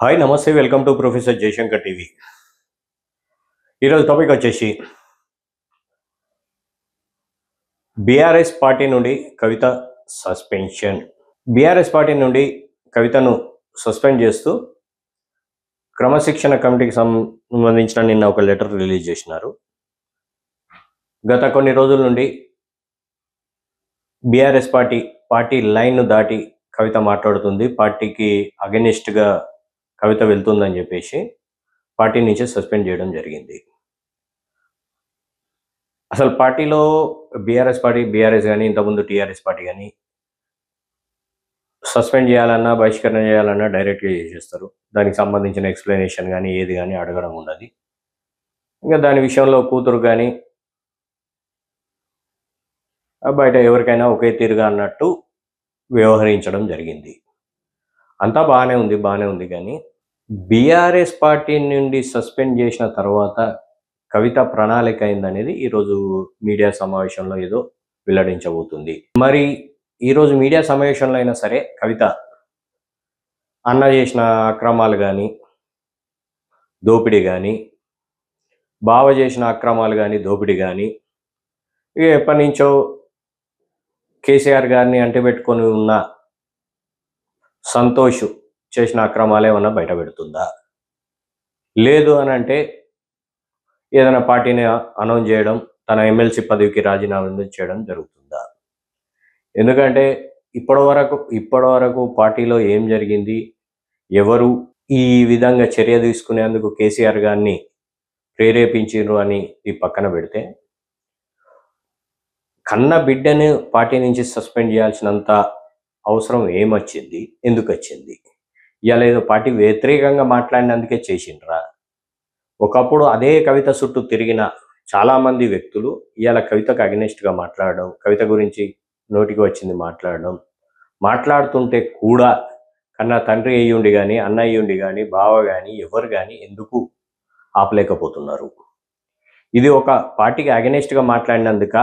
Hi నమస్తే welcome to professor Jayashankar TV. ఈరోజు టాపిక్ వచ్చేసి బీఆర్ఎస్ పార్టీ నుండి కవిత సస్పెన్షన్. బీఆర్ఎస్ పార్టీ నుండి కవితను సస్పెండ్ చేస్తూ క్రమశిక్షణ కమిటీకి సంబంధించిన నిన్న ఒక లెటర్ రిలీజ్ చేసినారు. గత కొన్ని రోజుల నుండి బీఆర్ఎస్ పార్టీ లైన్ను దాటి కవిత మాట్లాడుతుంది, పార్టీకి అగెనిస్ట్గా కవిత వెళ్తుందని చెప్పేసి పార్టీ నుంచి సస్పెండ్ చేయడం జరిగింది. అసలు పార్టీలో బీఆర్ఎస్ కానీ ఇంతకుముందు టీఆర్ఎస్ పార్టీ కానీ సస్పెండ్ చేయాలన్నా బహిష్కరణ చేయాలన్నా డైరెక్ట్గా చేసేస్తారు. దానికి సంబంధించిన ఎక్స్ప్లెనేషన్ కానీ ఏది కానీ అడగడం ఉండదు. ఇంకా దాని విషయంలో కూతురు కానీ బయట ఎవరికైనా ఒకే తీరుగా అన్నట్టు వ్యవహరించడం జరిగింది. అంతా బాగానే ఉంది కానీ బీఆర్ఎస్ పార్టీ నుండి సస్పెండ్ చేసిన తర్వాత కవిత ప్రణాళిక అయిందనేది ఈరోజు మీడియా సమావేశంలో ఏదో వెల్లడించబోతుంది. మరి ఈరోజు మీడియా సమావేశంలో అయినా సరే కవిత అన్న చేసిన అక్రమాలు కానీ దోపిడీ కానీ బావ చేసిన అక్రమాలు కానీ దోపిడీ కానీ ఎప్పటి నుంచో కేసీఆర్ గారిని అంటిపెట్టుకొని ఉన్న సంతోష్ చేసిన అక్రమాలు ఏమన్నా బయట పెడుతుందా, లేదు అని అంటే ఏదైనా పార్టీని అనౌన్స్ చేయడం, తన ఎమ్మెల్సీ పదవికి రాజీనామా చేయడం జరుగుతుందా? ఎందుకంటే ఇప్పటి వరకు పార్టీలో ఏం జరిగింది, ఎవరు ఈ విధంగా చర్య తీసుకునేందుకు కేసీఆర్ గారిని ప్రేరేపించారు అని ఈ పక్కన పెడితే, కన్న బిడ్డను పార్టీ నుంచి సస్పెండ్ చేయాల్సినంత అవసరం ఏమొచ్చింది, ఎందుకు వచ్చింది? ఇవాళ ఏదో పార్టీ వ్యతిరేకంగా మాట్లాడినందుకే చేసిండ్రా? ఒకప్పుడు అదే కవిత చుట్టూ తిరిగిన చాలామంది వ్యక్తులు ఇవాళ కవితకు అగెనిస్ట్గా మాట్లాడడం, కవిత గురించి నోటికి వచ్చింది మాట్లాడుతుంటే కూడా కన్నా తండ్రి అయ్యుండి కానీ అన్న అయ్యుండి కానీ బావ కానీ ఎవరు కానీ ఎందుకు ఆపలేకపోతున్నారు? ఇది ఒక పార్టీకి అగెనిస్ట్గా మాట్లాడినందుక,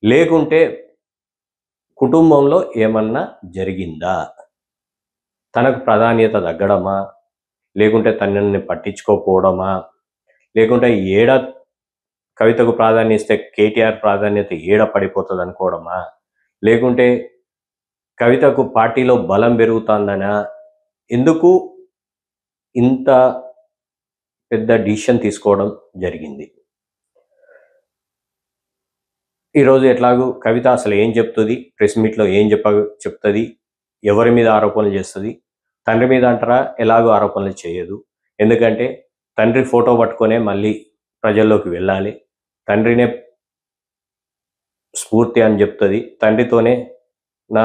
లేకుంటే కుటుంబంలో ఏమన్నా జరిగిందా? తనకు ప్రాధాన్యత తగ్గడమా, లేకుంటే తనని పట్టించుకోకపోవడమా, లేకుంటే కవితకు ప్రాధాన్యత ఇస్తే కేటీఆర్ ప్రాధాన్యత పడిపోతుంది అనుకోవడమా, లేకుంటే కవితకు పార్టీలో బలం పెరుగుతుందనా? ఎందుకు ఇంత పెద్ద డిసిషన్ తీసుకోవడం జరిగింది? ఈరోజు ఎట్లాగూ కవిత అసలు ఏం చెప్తుంది, ప్రెస్ మీట్లో ఏం చెప్తుంది, ఎవరి మీద ఆరోపణలు చేస్తుంది? తండ్రి మీద అంటారా? ఎలాగో ఆరోపణలు చేయదు. ఎందుకంటే తండ్రి ఫోటో పట్టుకొనే మళ్ళీ ప్రజల్లోకి వెళ్ళాలి, తండ్రినే స్ఫూర్తి అని చెప్తుంది, తండ్రితోనే నా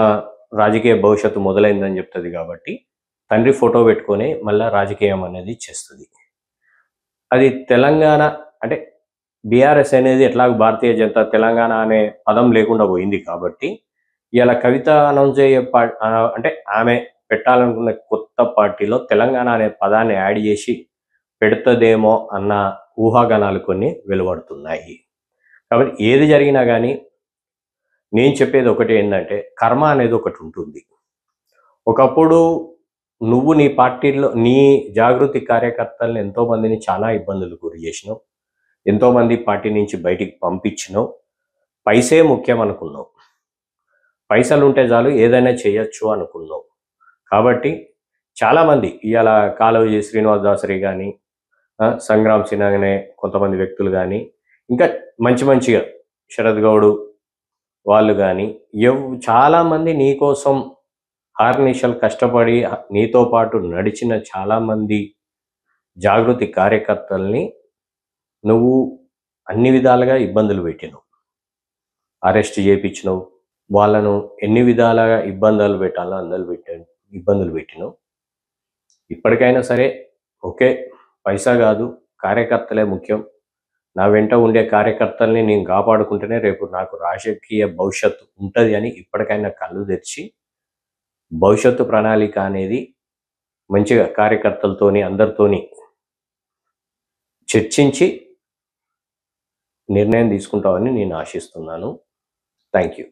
రాజకీయ భవిష్యత్తు మొదలైందని చెప్తుంది. కాబట్టి తండ్రి ఫోటో పెట్టుకొని మళ్ళీ రాజకీయం అనేది చేస్తుంది. అది తెలంగాణ అంటే బీఆర్ఎస్ అనేది ఎట్లాగో భారతీయ జనతా తెలంగాణ అనే పదం లేకుండా పోయింది. కాబట్టి ఇలా కవిత అనౌన్స్ అంటే ఆమె పెట్టాలనుకున్న కొత్త పార్టీలో తెలంగాణ అనే పదాన్ని యాడ్ చేసి పెడుతుందేమో అన్న ఊహాగానాలు కొన్ని వెలువడుతున్నాయి. కాబట్టి ఏది జరిగినా కానీ నేను చెప్పేది ఒకటి ఏంటంటే, కర్మ అనేది ఒకటి ఉంటుంది. ఒకప్పుడు నువ్వు నీ పార్టీలో నీ జాగృతి కార్యకర్తలను ఎంతోమందిని చాలా ఇబ్బందులు గురి చేసినావు, ఎంతోమంది పార్టీ నుంచి బయటికి పంపించినావు, పైసే ముఖ్యం అనుకున్నావు, పైసలు ఉంటే చాలు ఏదైనా చేయొచ్చు అనుకున్నావు. కాబట్టి చాలామంది ఇవాళ కాళోజీ శ్రీనివాస్ దాసరి కానీ, సంగ్రామ్ సిన్హా అనే కొంతమంది వ్యక్తులు కానీ, ఇంకా మంచిగా శరద్ గౌడ్ వాళ్ళు కానీ చాలామంది నీకోసం హార్నిషల్ కష్టపడి నీతో పాటు నడిచిన చాలామంది జాగృతి కార్యకర్తల్ని నువ్వు అన్ని విధాలుగా ఇబ్బందులు పెట్టినావు, అరెస్ట్ చేయించినావు, వాళ్ళను ఎన్ని విధాలుగా ఇబ్బందులు పెట్టాలో ఇబ్బందులు పెట్టినావు. ఇప్పటికైనా సరే ఓకే, పైసా కాదు కార్యకర్తలే ముఖ్యం, నా వెంట ఉండే కార్యకర్తల్ని నేను కాపాడుకుంటేనే రేపు నాకు రాజకీయ భవిష్యత్తు ఉంటుంది అని ఇప్పటికైనా కళ్ళు తెరిచి భవిష్యత్తు ప్రణాళిక అనేది మంచిగా కార్యకర్తలతోని అందరితోని చర్చించి నిర్ణయం తీసుకుంటామని నేను ఆశిస్తున్నాను. Thank you.